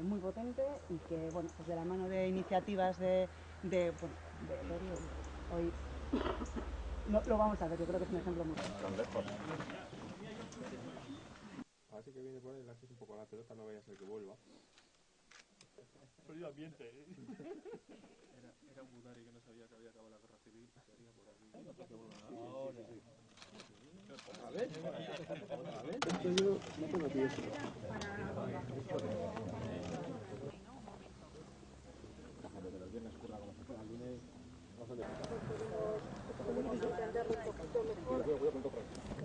muy potente y que, bueno, pues de la mano de iniciativas hoy no, lo vamos a ver, yo creo que es un ejemplo muy bueno. Así que viene por ahí, le haces un poco a la pelota, no vaya a ser que vuelva. Sonido ambiente, ¿eh? Era un Budari que no sabía que había acabado la guerra civil. Sería por aquí. Ahora sí. A ver, esto yo no conocí eso. Déjame que los viernes curra como si fuera el lunes.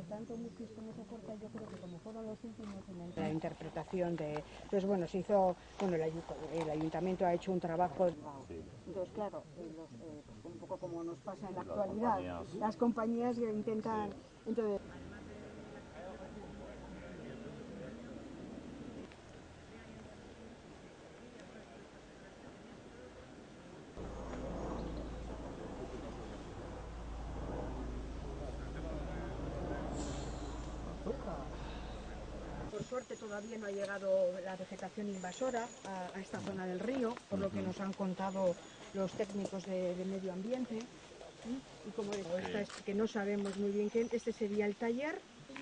Tanto Mutis como esa fuerza, yo creo que como fueron los últimos en la interpretación de... Entonces, bueno, se hizo... Bueno, el ayuntamiento ha hecho un trabajo... Sí. Entonces, claro, pues un poco como nos pasa en la actualidad, las compañías que intentan... Sí. Entonces, por suerte todavía no ha llegado la vegetación invasora a esta zona del río, por lo que nos han contado los técnicos de medio ambiente. Y como esta es que no sabemos muy bien qué, este sería el taller y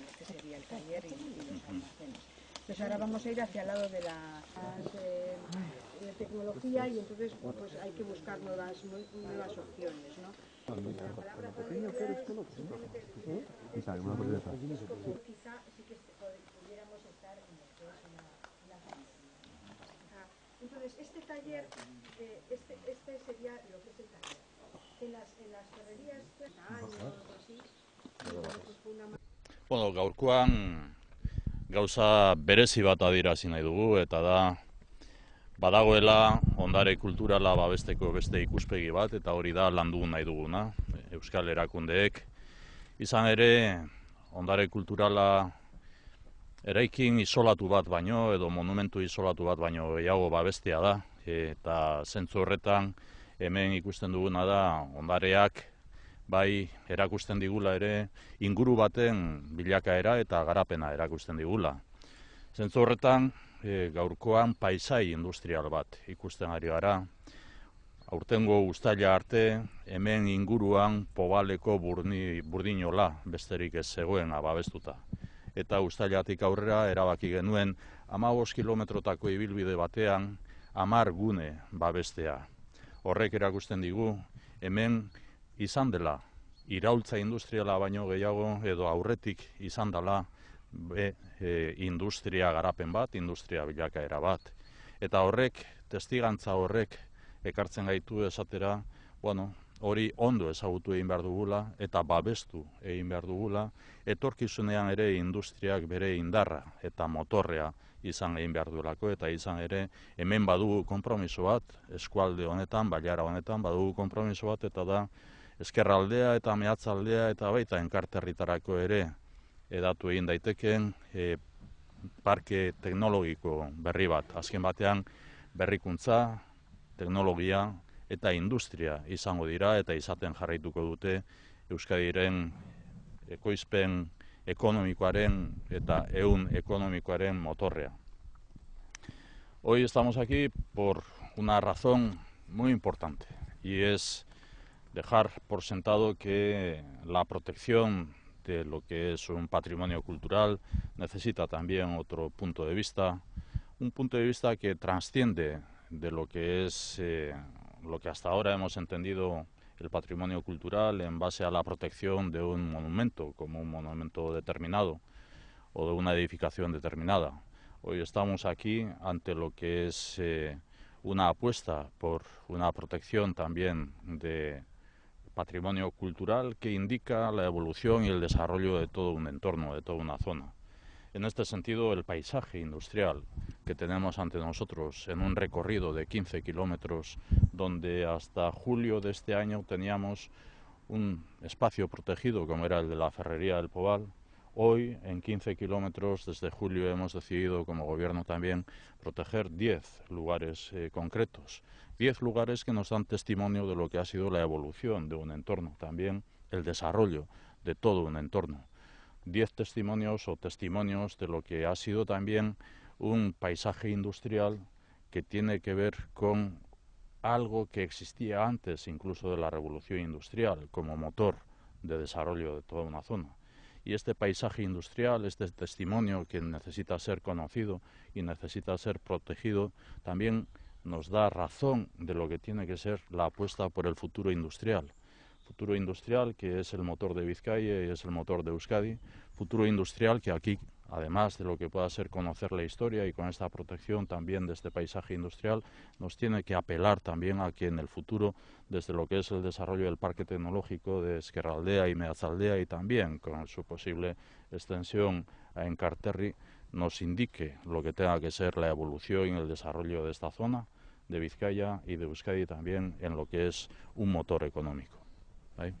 los almacenes. Entonces ahora vamos a ir hacia el lado de la tecnología y entonces pues hay que buscar nuevas opciones, ¿no? La palabra quizá sí que pudiéramos estar en lo que es una entonces este taller, este sería lo que es el taller. En las ferrerías años o así, bueno, gaurkoan gauza berezi bat adierazi nahi dugu, eta da badagoela ondare kulturala babesteko beste ikuspegi bat, eta hori da landu nahi duguna, euskal erakundeek. Izan ere, ondare kulturala eraikin isolatu bat baino, edo monumentu isolatu bat baino gehiago babestea da, eta zentzu horretan hemen ikusten duguna da ondareak bai erakusten digula ere inguru baten bilakaera eta garapena erakusten digula. Zentzu horretan gaurkoan paisai industrial bat ikusten ari gara. Aurtengo uztaila arte hemen inguruan Pobaleko burdinola besterik ez zegoena babestuta. Eta uztailatik aurrera erabaki genuen 15 kilometrotako ibilbide batean 10 gune babestea. Horrek erakusten digu hemen izan dela iraultza industriala baino gehiago edo aurretik izan dela industria garapen bat, industria bilakaera bat. Eta horrek, testigantza horrek ekartzen gaitu esatera, bueno, hori ondo ezagutu egin behar dugula eta babestu egin behar dugula, etorkizunean ere industriak bere indarra eta motorrea izan egin behar duelako, eta izan ere hemen badugu konpromiso bat, eskualde honetan, bailara honetan, badugu konpromiso bat, eta da ezkerraldea eta mehatzaldea eta baita enkarterritarako ere edatu egin daiteken parke teknologiko berri bat. Azken batean berrikuntza, teknologia eta industria izango dira eta izaten jarraituko dute Euskadiren ekoizpen ekonomikoaren eta ehun ekonomikoaren motorrea. Hoy estamos aquí por una razón muy importante, y es dejar por sentado que la protección de lo que es un patrimonio cultural necesita también otro punto de vista, un punto de vista que trasciende de lo que es lo que hasta ahora hemos entendido el patrimonio cultural en base a la protección de un monumento, como un monumento determinado o de una edificación determinada. Hoy estamos aquí ante lo que es una apuesta por una protección también de patrimonio cultural que indica la evolución y el desarrollo de todo un entorno, de toda una zona. En este sentido, el paisaje industrial que tenemos ante nosotros en un recorrido de 15 kilómetros, donde hasta julio de este año teníamos un espacio protegido como era el de la Ferrería del Pobal, hoy en 15 kilómetros desde julio hemos decidido como gobierno también proteger 10 lugares concretos. 10 lugares que nos dan testimonio de lo que ha sido la evolución de un entorno, también el desarrollo de todo un entorno. 10 testimonios o testimonios de lo que ha sido también un paisaje industrial que tiene que ver con algo que existía antes incluso de la revolución industrial como motor de desarrollo de toda una zona. Y este paisaje industrial, este testimonio que necesita ser conocido y necesita ser protegido, también nos da razón de lo que tiene que ser la apuesta por el futuro industrial. Futuro industrial que es el motor de Vizcaya y es el motor de Euskadi. Futuro industrial que aquí, además de lo que pueda ser conocer la historia y con esta protección también de este paisaje industrial, nos tiene que apelar también a que en el futuro, desde lo que es el desarrollo del parque tecnológico de Ezkerraldea y Meatzaldea y también con su posible extensión a Enkarterri, nos indique lo que tenga que ser la evolución y el desarrollo de esta zona, de Vizcaya y de Euskadi también en lo que es un motor económico. ¿Vale?